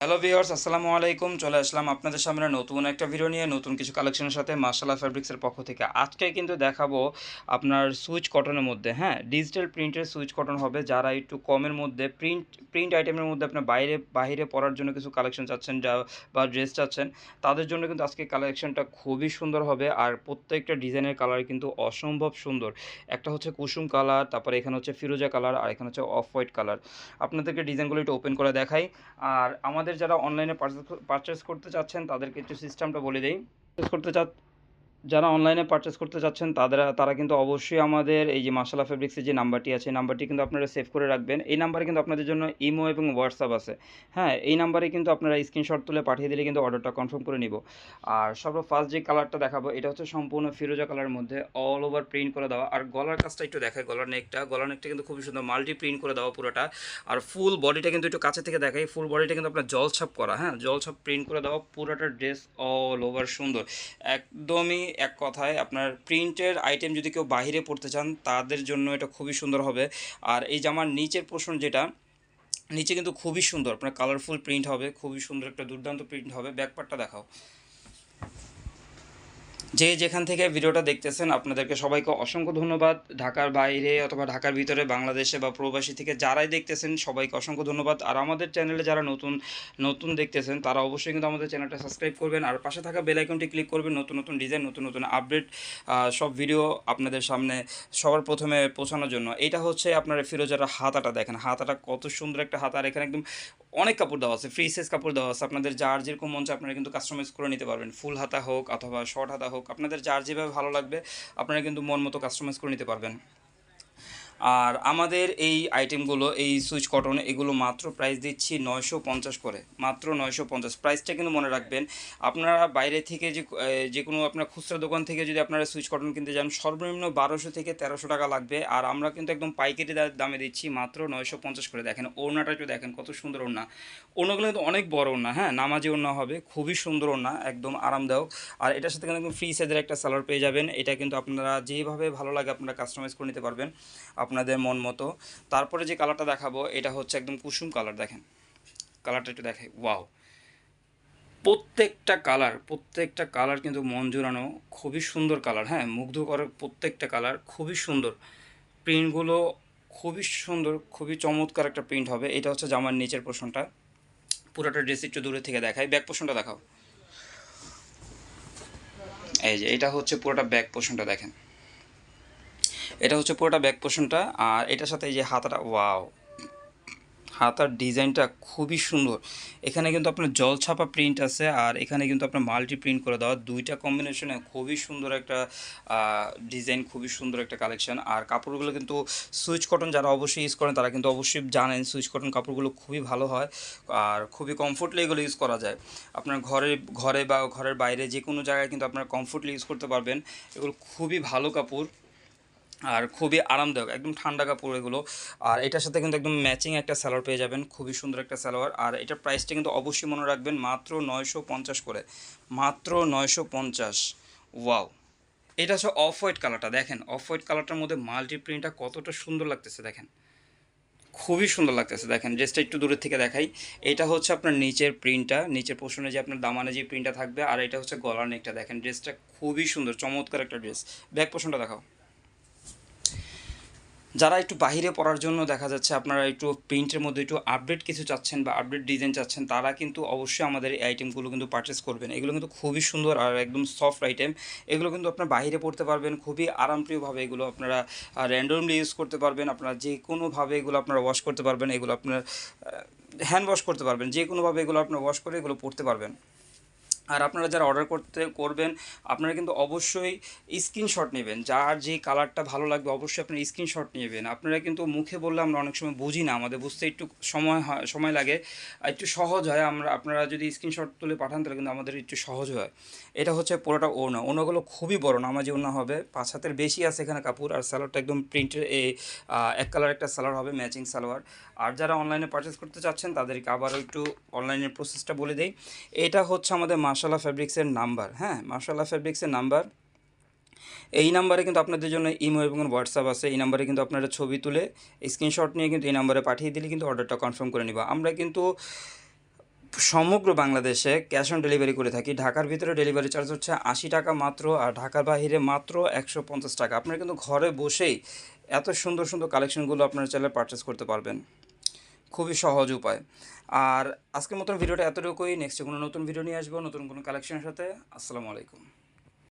Hello viewers, আসসালামু আলাইকুম। চলে আসলাম আপনাদের সামনে নতুন একটা ভিডিও নিয়ে, নতুন কিছু কালেকশনের সাথে মাশাআল্লাহ ফ্যাব্রিক্সের পক্ষ থেকে। আজকে কিন্তু দেখাবো আপনার সুইচ কটনের মধ্যে, হ্যাঁ, ডিজিটাল প্রিন্টের সুইচ কটন হবে। যারা একটু কমের মধ্যে প্রিন্ট আইটেমের মধ্যে আপনার বাহিরে পরার জন্য কিছু কালেকশন চাচ্ছেন বা ড্রেস চাচ্ছেন, তাদের জন্য কিন্তু আজকে কালেকশনটা খুবই সুন্দর হবে। আর প্রত্যেকটা ডিজাইনের কালার কিন্তু অসম্ভব সুন্দর। একটা হচ্ছে কুসুম কালার, তারপরে এখানে হচ্ছে ফিরোজা কালার, আর এখানে হচ্ছে অফ হোয়াইট কালার। আপনাদেরকে ডিজাইনগুলো একটু ওপেন করে দেখাই। আর আমাদের যারা অনলাইনে পারচেস করতে চাচ্ছেন তাদেরকে একটু সিস্টেমটা বলে দেই। পারচেস করতে যারা অনলাইনে পারচেস করতে চাচ্ছেন তারা কিন্তু অবশ্যই আমাদের এই যে মাশাআল্লাহ ফেব্রিক্সের যে নাম্বারটি আছে, এই নাম্বারটি কিন্তু আপনারা সেভ করে রাখবেন। এই নাম্বারে কিন্তু আপনাদের জন্য ইমো এবং হোয়াটসঅ্যাপ আছে। হ্যাঁ, এই নাম্বারে কিন্তু আপনারা স্ক্রিনশট তুলে পাঠিয়ে দিলে কিন্তু অর্ডারটা কনফার্ম করে নিব। আর ফার্স্ট যে কালারটা দেখাবো, এটা হচ্ছে সম্পূর্ণ ফিরোজা কালারের মধ্যে অল ওভার প্রিন্ট করে দেওয়া। আর গলার কাজটা একটু দেখায়, গলার নেকটা কিন্তু খুবই সুন্দর মাল্টি প্রিন্ট করে দেওয়া পুরোটা। আর ফুল বডিটা কিন্তু একটু কাছে থেকে দেখাই, ফুল বডিটা কিন্তু আপনার জলছাপ করা, হ্যাঁ, জলছাপ প্রিন্ট করে দেওয়া পুরোটা ড্রেস অল ওভার সুন্দর। একদমই এক কথায় আপনার প্রিন্টের আইটেম যদি কেউ বাহিরে পড়তে চান তাদের জন্য এটা খুবই সুন্দর হবে। আর এই জামার নিচের পোর্শন যেটা, নিচে কিন্তু খুবই সুন্দর আপনার কালারফুল প্রিন্ট হবে, খুবই সুন্দর একটা দুর্দান্ত প্রিন্ট হবে। ব্যাকপার্টটা দেখাও। যে যেখান থেকে ভিডিওটা দেখতেছেন আপনাদেরকে সবাইকে অসংখ্য ধন্যবাদ। ঢাকার বাইরে অথবা ঢাকার ভিতরে, বাংলাদেশে বা প্রবাসী থেকে যারাই দেখতেছেন সবাইকে অসংখ্য ধন্যবাদ। আর আমাদের চ্যানেলে যারা নতুন নতুন দেখতেছেন তারা অবশ্যই কিন্তু আমাদের চ্যানেলটা সাবস্ক্রাইব করবেন, আর পাশে থাকা বেল আইকনটি ক্লিক করবেন। নতুন নতুন ডিজাইন, নতুন নতুন আপডেট সব ভিডিও আপনাদের সামনে সবার প্রথমে পৌঁছানোর জন্য। এটা হচ্ছে আপনার ফিরোজার হাতাটা দেখেন, হাতাটা কত সুন্দর একটা হাতা। আর এখানে একদম অনেক কাপড় দেওয়া আছে, ফ্রি সাইজ কাপড় দেওয়া আছে। আপনাদের যার যেরকম মন চায় আপনারা কিন্তু কাস্টমাইজ করে নিতে পারবেন। ফুল হাতা হোক অথবা শর্ট হাতা হোক, আপনাদের যার যেভাবে ভালো লাগবে আপনারা কিন্তু মন মতো কাস্টমাইজ করে নিতে পারবেন। আর আমাদের এই আইটেমগুলো, এই সুইচ কটন, এগুলো মাত্র প্রাইস দিচ্ছি 950 করে, মাত্র 950। প্রাইসটা কিন্তু মনে রাখবেন। আপনারা বাইরে থেকে যে কোনো আপনার খুচরা দোকান থেকে যদি আপনারা সুইচ কটন কিনতে যান সর্বনিম্ন 1200 থেকে 1300 টাকা লাগবে। আর আমরা কিন্তু একদম পাইকারি দামে দিচ্ছি মাত্র 950 করে। দেখেন ওড়নাটা একটু দেখেন, কত সুন্দর ওড়না। ওড়নাগুলো কিন্তু অনেক বড় ওড়না, হ্যাঁ, নামাজি ওড়না হবে, খুবই সুন্দর ওড়না, একদম আরামদায়ক। আর এটার সাথে কিন্তু একদম ফ্রি সাইজের একটা সালোয়ার পেয়ে যাবেন। এটা কিন্তু আপনারা যেভাবে ভালো লাগে আপনারা কাস্টমাইজ করে নিতে পারবেন আপনাদের মন মতো। তারপরে যে কালারটা দেখাবো এটা হচ্ছে একদম কুসুম কালার। দেখেন কালারটা একটু দেখে, ওয়াও। প্রত্যেকটা কালার কিন্তু মন জুড়ানো, খুবই সুন্দর কালার, হ্যাঁ, মুগ্ধ করার প্রত্যেকটা কালার খুবই সুন্দর। প্রিন্টগুলো খুবই সুন্দর, খুবই চমৎকার একটা প্রিন্ট হবে। এটা হচ্ছে জামার নিচের পোর্শনটা। পুরোটা ড্রেস একটু দূরে থেকে দেখাই, ব্যাক পোর্শনটা দেখাও। এই যে এটা হচ্ছে পুরোটা ব্যাক পোর্শনটা দেখেন, এটা হচ্ছে পুরোটা ব্যাক পোর্শনটা। আর এটার সাথে এই যে হাতাটা, ওয়াও, হাতার ডিজাইনটা খুবই সুন্দর। এখানে কিন্তু আপনার জলছাপা প্রিন্ট আছে, আর এখানে কিন্তু আপনার মাল্টি প্রিন্ট করে দেওয়া, দুইটা কম্বিনেশনে খুবই সুন্দর একটা ডিজাইন, খুবই সুন্দর একটা কালেকশন। আর কাপড়গুলো কিন্তু সুইচ কটন যারা অবশ্যই ইউজ করেন তারা কিন্তু অবশ্যই জানেন সুইচ কটন কাপড়গুলো খুবই ভালো হয়। আর খুবই কমফোর্টলি এগুলো ইউজ করা যায়। আপনার ঘরে বা ঘরের বাইরে যে কোনো জায়গায় কিন্তু আপনারা কমফোর্টলি ইউজ করতে পারবেন। এগুলো খুবই ভালো কাপড় আর খুবই আরামদায়ক, একদম ঠান্ডা কাপড় এগুলো। আর এটার সাথে কিন্তু একদম ম্যাচিং একটা সালোয়ার পেয়ে যাবেন, খুবই সুন্দর একটা সালোয়ার। আর এটার প্রাইসটা কিন্তু অবশ্যই মনে রাখবেন, মাত্র 950 করে, মাত্র 950। ওয়াও। এটা হচ্ছে অফ হোয়াইট কালারটা, দেখেন অফ হোয়াইট কালারটার মধ্যে মাল্টি প্রিন্টটা কতটা সুন্দর লাগতেছে দেখেন, খুবই সুন্দর লাগতেছে। দেখেন ড্রেসটা একটু দূরের থেকে দেখাই। এটা হচ্ছে আপনার নিচের প্রিন্টটা, নিচের পোর্শনে যে আপনার দামানে যে প্রিন্টটা থাকবে। আর এটা হচ্ছে গলার নেকটা, দেখেন ড্রেসটা খুবই সুন্দর, চমৎকার একটা ড্রেস। ব্যাক পোর্শনটা দেখাও। যারা একটু বাহিরে পড়ার জন্য দেখা যাচ্ছে আপনারা একটু প্রিন্টের মধ্যে একটু আপডেট কিছু চাচ্ছেন বা আপডেট ডিজাইন চাচ্ছেন, তারা কিন্তু অবশ্যই আমাদের এই আইটেমগুলো কিন্তু পারচেস করবেন। এগুলো কিন্তু খুবই সুন্দর আর একদম সফট আইটেম। এগুলো কিন্তু আপনার বাহিরে পড়তে পারবেন খুবই আরামপ্রিয়ভাবে। এগুলো আপনারা র্যান্ডমলি ইউজ করতে পারবেন, আপনারা যে কোনোভাবে এগুলো আপনারা ওয়াশ করতে পারবেন, এগুলো আপনার হ্যান্ড ওয়াশ করতে পারবেন, যে কোনোভাবে এগুলো আপনার ওয়াশ করে এগুলো পড়তে পারবেন। আর আপনারা যারা অর্ডার করবেন আপনারা কিন্তু অবশ্যই স্ক্রিনশট নেবেন, যার যে কালারটা ভালো লাগবে অবশ্যই আপনারা স্ক্রিনশট নেবেন। আপনারা কিন্তু মুখে বললে আমরা অনেক সময় বুঝি না, আমাদের বুঝতে একটু সময় লাগে, একটু সহজ হয়। আপনারা যদি স্ক্রিনশট তুলে পাঠান তাহলে কিন্তু আমাদের একটু সহজ হয়। এটা হচ্ছে পুরোটা ওড়নাগুলো খুবই বড়, নামাজি ওড়না হবে, 5 হাতের বেশি আছে এখানে কাপড়। আর সালোয়ারটা একদম প্রিন্টের এক কালার একটা সালোয়ার হবে, ম্যাচিং সালোয়ার। আর যারা অনলাইনে পারচেস করতে চাচ্ছেন তাদেরকে আবারও একটু অনলাইনের প্রসেসটা বলে দেই। এটা হচ্ছে আমাদের মাশাআল্লাহ ফেব্রিক্সের নাম্বার, হ্যাঁ, মাশাআল্লাহ ফেব্রিক্সের নাম্বার। এই নাম্বারে কিন্তু আপনাদের জন্য ইমো এবং হোয়াটসঅ্যাপ আছে। এই নাম্বারে কিন্তু আপনারা ছবি তুলে স্ক্রিনশট নিয়ে কিন্তু এই নাম্বারে পাঠিয়ে দিলে কিন্তু অর্ডারটা কনফার্ম করে নিবা। আমরা কিন্তু সমগ্র বাংলাদেশে ক্যাশ অন ডেলিভারি করে থাকি। ঢাকার ভিতরে ডেলিভারি চার্জ হচ্ছে ৮০ টাকা মাত্র, আর ঢাকার বাহিরে মাত্র ১৫০ টাকা। আপনারা কিন্তু ঘরে বসেই এত সুন্দর সুন্দর কালেকশনগুলো আপনারা চাইলে পারচেস করতে পারবেন, খুবই সহজ উপায়। আর আজকের মতন ভিডিওটা এতটুকুই। নেক্সটে কোনো নতুন ভিডিও নিয়ে আসবো নতুন কোনো কালেকশনের সাথে। আসসালামু আলাইকুম।